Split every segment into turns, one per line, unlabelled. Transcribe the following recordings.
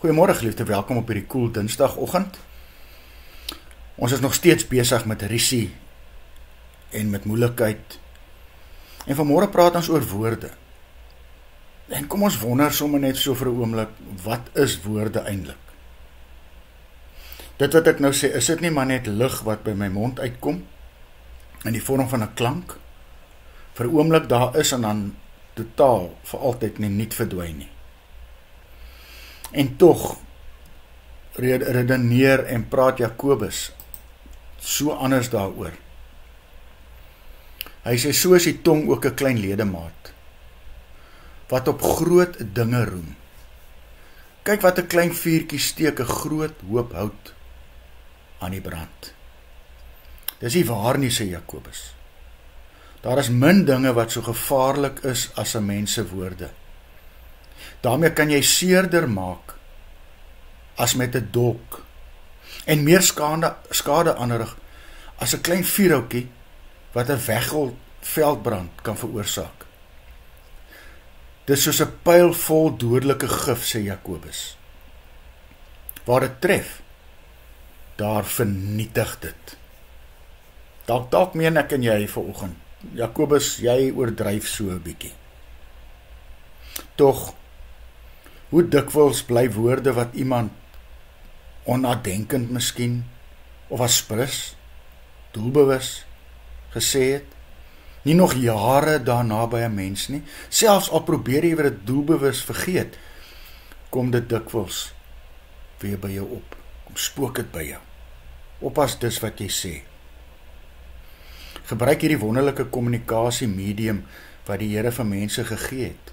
Goeiemôre geliefde, welkom op hierdie koel Dinsdagoggend. Ons is nog steeds besig met risie en met moeilikheid. En vanmôre praat ons oor woorde. En kom ons wonder sommer net so vir 'n oomblik, wat is woorde eintlik? Dit wat ek nou sê, is dit nie maar net lug wat by my mond uitkom in die vorm van 'n klank? Vir 'n oomblik daar is en dan totaal vir altyd nie verdwyn nie. En tog redeneer en praat Jakobus so anders daaroor. Hy sê, so is die tong ook 'n klein ledemaat, wat op groot dinge roem. Kyk wat 'n klein vuurtjie steek 'n groot hoop hout aan die brand. Dis nie waar nie, sê Jakobus. Daar is min dinge wat so gevaarlik is as 'n mens se woorde. Daarmee kan jy seerder maak as met 'n dolk en meer skade aanrig as 'n klein vuurhoutjie wat 'n veldbrand kan veroorsaak. Dis soos 'n pyl vol dodelike gif, sê Jakobus. Waar dit tref, daar vernietig dit. Dalk meen ek en jy vanoggend, Jakobus, jy oordryf so 'n bietjie. Tog, hoe dikwels bly woorde wat iemand onnadenkend miskien, of aspres, doelbewus gesê het, nie nog jare daarna by 'n mens nie, selfs al probeer jy dit doelbewus vergeet, kom dit dikwels weer by jou op, kom spook dit by jou. Oppas dis wat jy sê. Gebruik hierdie wonderlike kommunikasie medium wat die Here vir mense gegee het,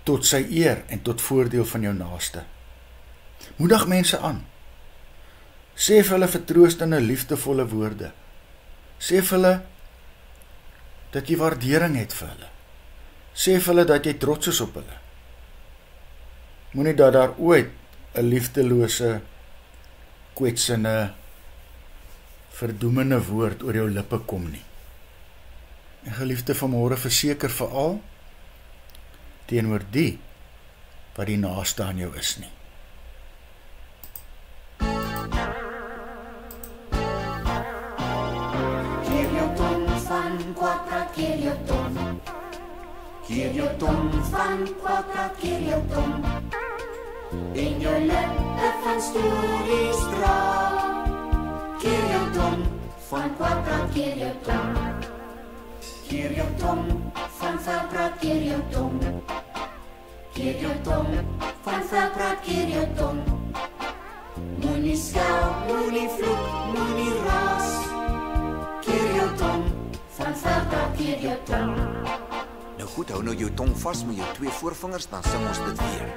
tot sy eer en tot voordeel van jou naaste. Moedig mense aan. Sê vir hulle vertroostende, liefdevolle woorde. Sê vir hulle dat jy waardering het vir hulle. Sê vir hulle dat jy trots is op hulle. Moenie dat daar ooit 'n liefdelose, kwetsende, verdoemende woord oor jou lippe kom nie. En geliefde, vanmôre verseker veral teenoor die wat die naaste aan jou is nie.
Keer jou tong van kwaad praat, keer jou tong. Keer jou tong van kwaad praat, keer jou tong. En jou lippe van stories dra. Keer jou tong van kwaad praat, keer jou tong. Keer jou tong van vuil praat, keer jou tong. Keer jou tong van vuil praat, keer jou tong. Moenie skel, moenie vloek, moenie raas. Keer jou tong van vuil praat, keer jou tong.
Nou goed, hou nou jou tong vas met jou 2 voorvingers, dan sing ons dit weer.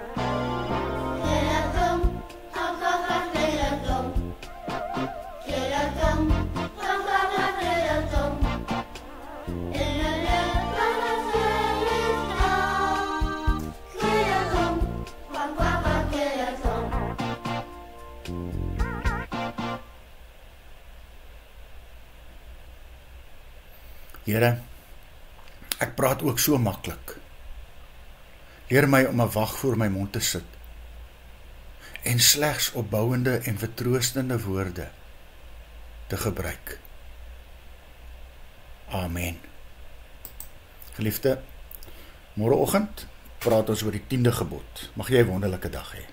Here, ek praat ook so maklik. Leer my om 'n wag voor my mond te sit en slegs opbouende en vertroostende woorde te gebruik. Amen. Geliefde, môreoggend praat ons oor die 10de gebod. Mag jy 'n wonderlike dag hê.